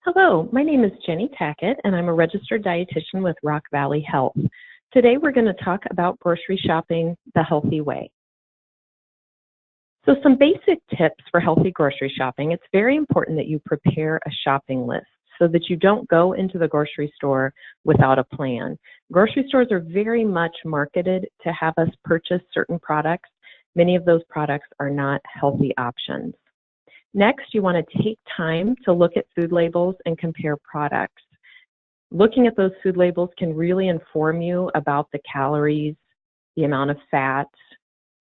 Hello, my name is Jenny Tackett, and I'm a registered dietitian with Rock Valley Health. Today we're going to talk about grocery shopping the healthy way. So some basic tips for healthy grocery shopping. It's very important that you prepare a shopping list so that you don't go into the grocery store without a plan. Grocery stores are very much marketed to have us purchase certain products. Many of those products are not healthy options. Next, you want to take time to look at food labels and compare products. Looking at those food labels can really inform you about the calories, the amount of fat,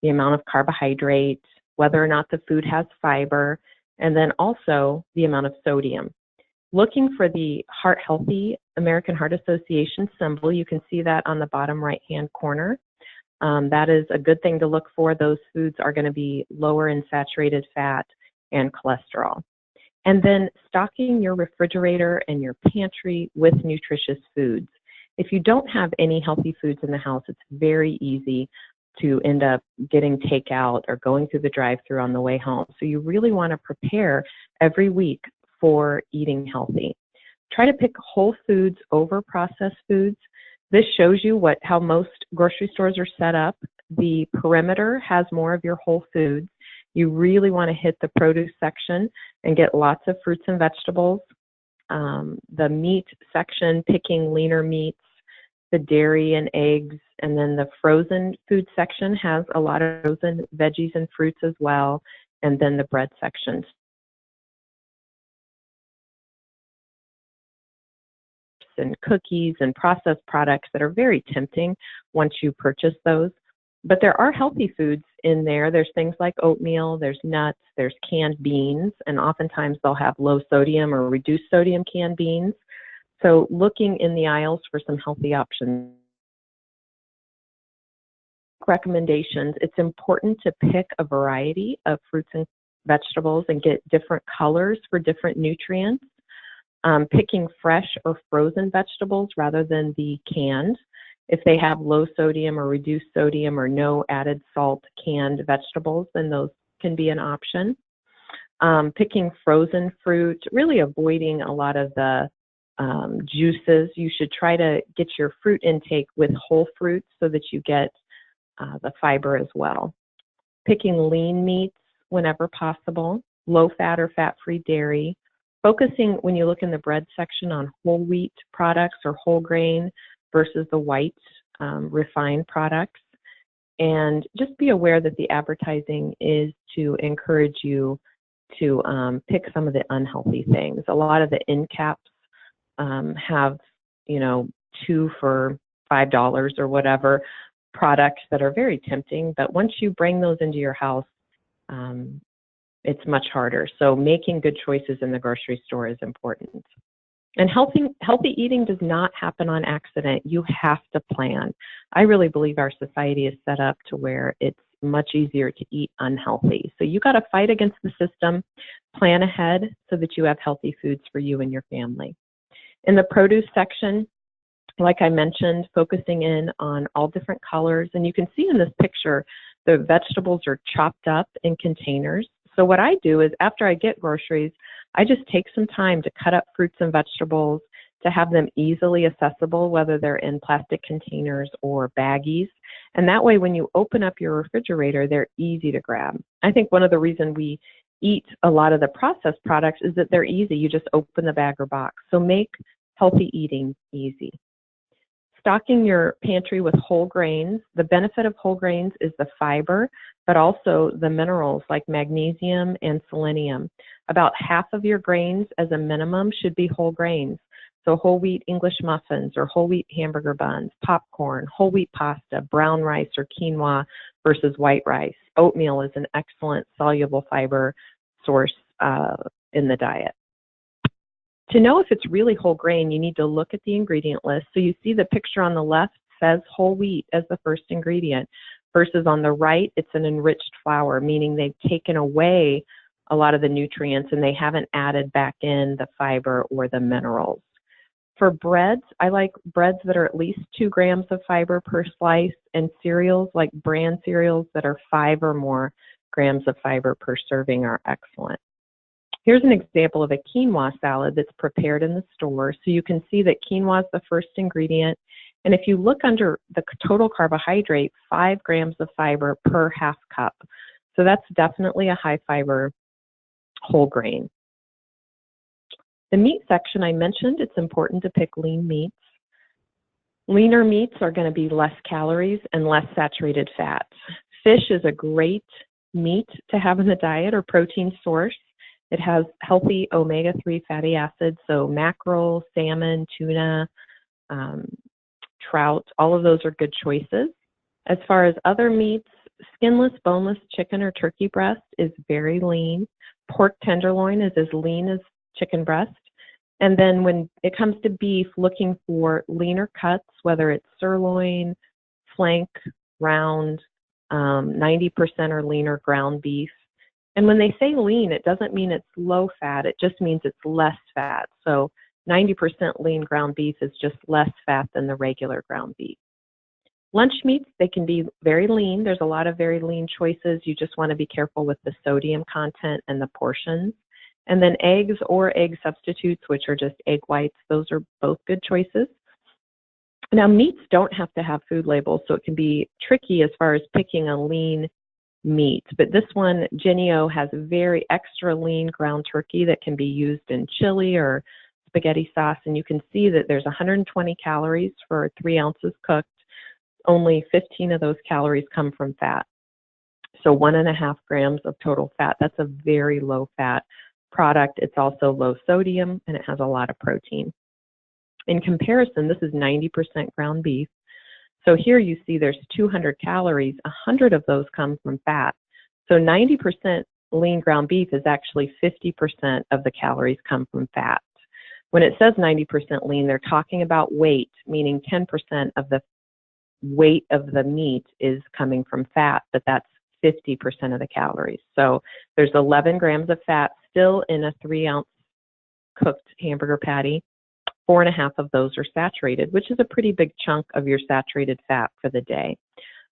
the amount of carbohydrate, whether or not the food has fiber, and then also the amount of sodium. Looking for the Heart Healthy American Heart Association symbol, you can see that on the bottom right-hand corner. That is a good thing to look for. Those foods are going to be lower in saturated fat and cholesterol. And then stocking your refrigerator and your pantry with nutritious foods. If you don't have any healthy foods in the house, it's very easy to end up getting takeout or going through the drive-thru on the way home. So you really want to prepare every week for eating healthy. Try to pick whole foods over processed foods. This shows you how most grocery stores are set up. The perimeter has more of your whole foods. You really want to hit the produce section and get lots of fruits and vegetables. The meat section, picking leaner meats, the dairy and eggs, and then the frozen food section has a lot of frozen veggies and fruits as well, and then the bread section. And cookies and processed products that are very tempting once you purchase those. But there are healthy foods in there. There's things like oatmeal, there's nuts, there's canned beans, and oftentimes they'll have low sodium or reduced sodium canned beans. So looking in the aisles for some healthy options. Recommendations, it's important to pick a variety of fruits and vegetables and get different colors for different nutrients. Picking fresh or frozen vegetables rather than the canned. If they have low sodium or reduced sodium or no added salt canned vegetables, then those can be an option. Picking frozen fruit, really avoiding a lot of the juices. You should try to get your fruit intake with whole fruits so that you get the fiber as well. Picking lean meats whenever possible, low fat or fat-free dairy. Focusing, when you look in the bread section, on whole wheat products or whole grain versus the white refined products. And just be aware that the advertising is to encourage you to pick some of the unhealthy things. A lot of the end caps have, 2 for $5 or whatever products that are very tempting. But once you bring those into your house, it's much harder. So making good choices in the grocery store is important. And healthy eating does not happen on accident. You have to plan. I really believe our society is set up to where it's much easier to eat unhealthy. So you got to fight against the system, plan ahead so that you have healthy foods for you and your family. In the produce section, like I mentioned, focusing in on all different colors. And you can see in this picture, the vegetables are chopped up in containers. So what I do is after I get groceries, I just take some time to cut up fruits and vegetables to have them easily accessible, whether they're in plastic containers or baggies. And that way, when you open up your refrigerator, they're easy to grab. I think one of the reasons we eat a lot of the processed products is that they're easy. You just open the bag or box. So make healthy eating easy. Stocking your pantry with whole grains. The benefit of whole grains is the fiber, but also the minerals like magnesium and selenium. About half of your grains as a minimum should be whole grains. So whole wheat English muffins or whole wheat hamburger buns, popcorn, whole wheat pasta, brown rice or quinoa versus white rice. Oatmeal is an excellent soluble fiber source in the diet. To know if it's really whole grain, you need to look at the ingredient list. So you see the picture on the left says whole wheat as the first ingredient, versus on the right, it's an enriched flour, meaning they've taken away a lot of the nutrients and they haven't added back in the fiber or the minerals. For breads, I like breads that are at least 2 grams of fiber per slice, and cereals like bran cereals that are 5 or more grams of fiber per serving are excellent. Here's an example of a quinoa salad that's prepared in the store. So you can see that quinoa is the first ingredient. And if you look under the total carbohydrate, 5 grams of fiber per half cup. So that's definitely a high fiber whole grain. The meat section I mentioned, it's important to pick lean meats. Leaner meats are going to be less calories and less saturated fat. Fish is a great meat to have in the diet or protein source. It has healthy omega-3 fatty acids, so mackerel, salmon, tuna, trout, all of those are good choices. As far as other meats, skinless, boneless chicken or turkey breast is very lean. Pork tenderloin is as lean as chicken breast. And then when it comes to beef, looking for leaner cuts, whether it's sirloin, flank, round, 90% or leaner ground beef. And when they say lean, it doesn't mean it's low fat, it just means it's less fat. So 90% lean ground beef is just less fat than the regular ground beef. Lunch meats, they can be very lean. There's a lot of very lean choices. You just want to be careful with the sodium content and the portions. And then eggs or egg substitutes, which are just egg whites, those are both good choices. Now, meats don't have to have food labels, so it can be tricky as far as picking a lean meat. But this one, Jennie-O, has a very extra lean ground turkey that can be used in chili or spaghetti sauce. And you can see that there's 120 calories for 3 ounces cooked. Only 15 of those calories come from fat. So 1.5 grams of total fat. That's a very low fat product. It's also low sodium and it has a lot of protein. In comparison, this is 90% ground beef. So here you see there's 200 calories, 100 of those come from fat. So 90% lean ground beef is actually 50% of the calories come from fat. When it says 90% lean, they're talking about weight, meaning 10% of the weight of the meat is coming from fat, but that's 50% of the calories. So there's 11 grams of fat still in a 3-ounce cooked hamburger patty. 4.5 of those are saturated, which is a pretty big chunk of your saturated fat for the day.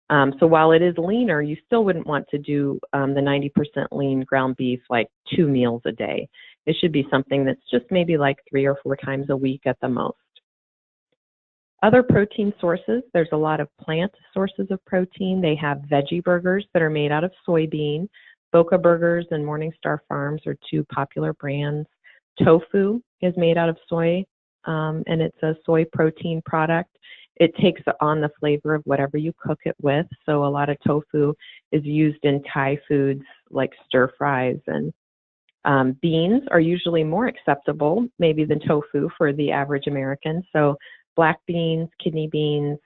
So while it is leaner, you still wouldn't want to do the 90% lean ground beef like 2 meals a day. It should be something that's just maybe like 3 or 4 times a week at the most. Other protein sources, there's a lot of plant sources of protein. They have veggie burgers that are made out of soybean. Boca Burgers and Morningstar Farms are 2 popular brands. Tofu is made out of soy, and it's a soy protein product. It takes on the flavor of whatever you cook it with. So a lot of tofu is used in Thai foods like stir fries, and beans are usually more acceptable maybe than tofu for the average American. So black beans, kidney beans,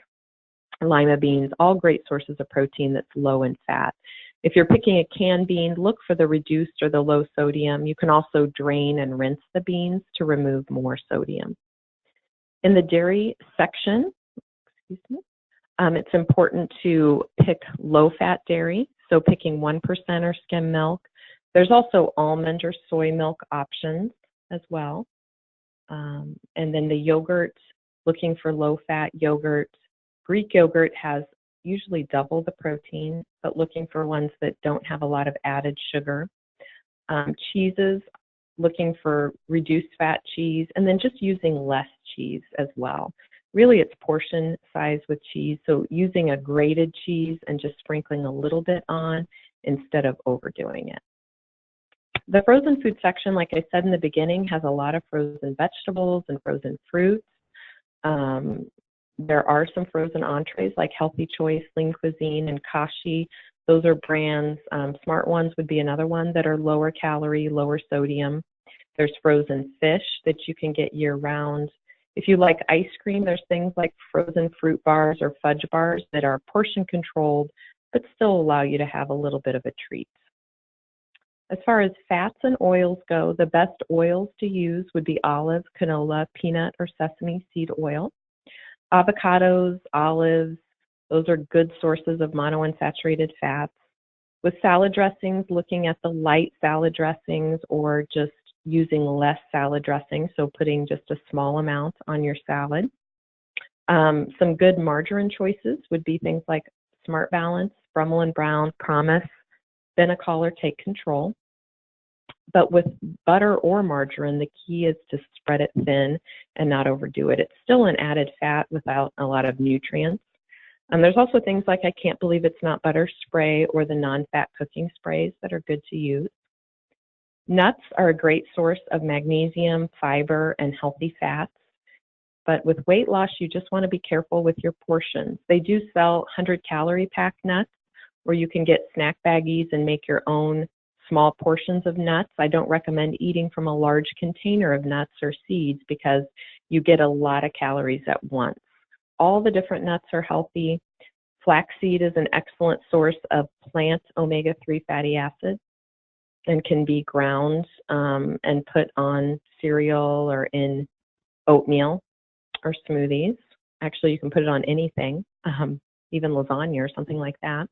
lima beans, all great sources of protein that's low in fat. If you're picking a canned bean, look for the reduced or the low sodium. You can also drain and rinse the beans to remove more sodium. In the dairy section, it's important to pick low-fat dairy, so picking 1% or skim milk. There's also almond or soy milk options as well. And then the yogurt, looking for low-fat yogurt. Greek yogurt has usually double the protein, but looking for ones that don't have a lot of added sugar. Cheeses, looking for reduced fat cheese, and then just using less cheese as well. Really, it's portion size with cheese, so using a grated cheese and just sprinkling a little bit on instead of overdoing it. The frozen food section, like I said in the beginning, has a lot of frozen vegetables and frozen fruits. There are some frozen entrees like Healthy Choice, Lean Cuisine, and Kashi. Those are brands. Smart Ones would be another one that are lower calorie, lower sodium. There's frozen fish that you can get year-round. If you like ice cream, there's things like frozen fruit bars or fudge bars that are portion controlled, but still allow you to have a little bit of a treat. As far as fats and oils go, the best oils to use would be olive, canola, peanut, or sesame seed oil. Avocados, olives, those are good sources of monounsaturated fats. With salad dressings, looking at the light salad dressings or just using less salad dressing, so putting just a small amount on your salad. Some good margarine choices would be things like Smart Balance, Brummel & Brown, Promise, Benecol, or Take Control. But with butter or margarine, the key is to spread it thin and not overdo it. It's still an added fat without a lot of nutrients. There's also things like I Can't Believe It's Not Butter spray or the non-fat cooking sprays that are good to use. Nuts are a great source of magnesium, fiber, and healthy fats. But with weight loss, you just want to be careful with your portions. They do sell 100-calorie pack nuts, where you can get snack baggies and make your own small portions of nuts. I don't recommend eating from a large container of nuts or seeds because you get a lot of calories at once. All the different nuts are healthy. Flaxseed is an excellent source of plant omega-3 fatty acids and can be ground and put on cereal or in oatmeal or smoothies. Actually, you can put it on anything, even lasagna or something like that.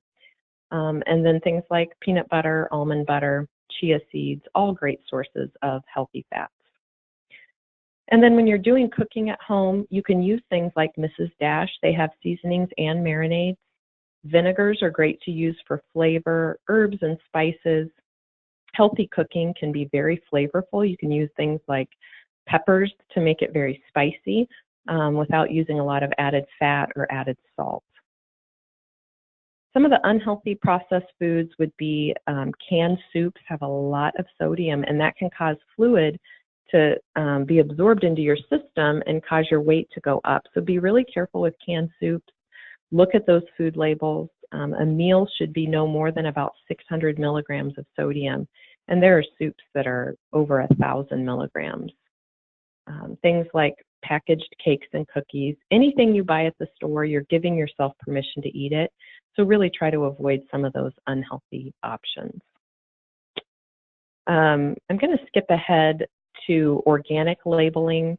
And then things like peanut butter, almond butter, chia seeds, all great sources of healthy fats. And then when you're doing cooking at home, you can use things like Mrs. Dash. They have seasonings and marinades. Vinegars are great to use for flavor, herbs and spices. Healthy cooking can be very flavorful. You can use things like peppers to make it very spicy without using a lot of added fat or added salt. Some of the unhealthy processed foods would be canned soups have a lot of sodium, and that can cause fluid to be absorbed into your system and cause your weight to go up. So be really careful with canned soups. Look at those food labels. A meal should be no more than about 600 milligrams of sodium, and there are soups that are over 1,000 milligrams. Things like packaged cakes and cookies, anything you buy at the store, you're giving yourself permission to eat it. So really try to avoid some of those unhealthy options. I'm going to skip ahead to organic labeling.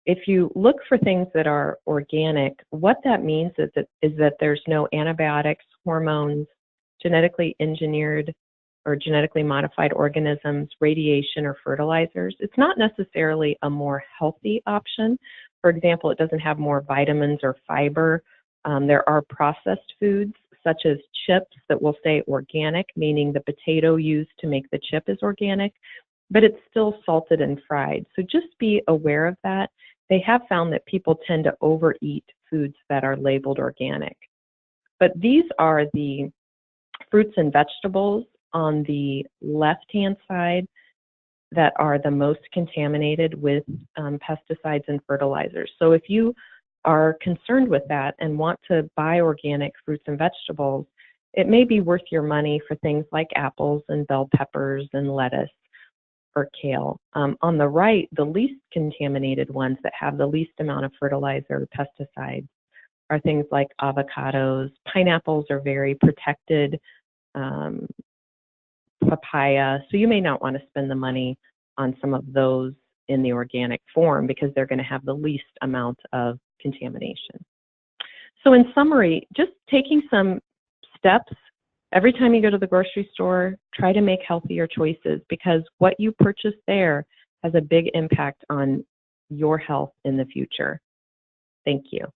If you look for things that are organic, what that means is that there's no antibiotics, hormones, genetically engineered or genetically modified organisms, radiation, or fertilizers. It's not necessarily a more healthy option. For example, it doesn't have more vitamins or fiber. There are processed foods such as chips that will say organic, meaning the potato used to make the chip is organic, but it's still salted and fried. So just be aware of that. They have found that people tend to overeat foods that are labeled organic. But these are the fruits and vegetables on the left-hand side that are the most contaminated with pesticides and fertilizers. So if you are concerned with that and want to buy organic fruits and vegetables, it may be worth your money for things like apples and bell peppers and lettuce or kale. On the right, the least contaminated ones that have the least amount of fertilizer or pesticides are things like avocados. Pineapples are very protected. Papaya. So you may not want to spend the money on some of those in the organic form because they're going to have the least amount of contamination. So in summary, just taking some steps every time you go to the grocery store, try to make healthier choices because what you purchase there has a big impact on your health in the future. Thank you.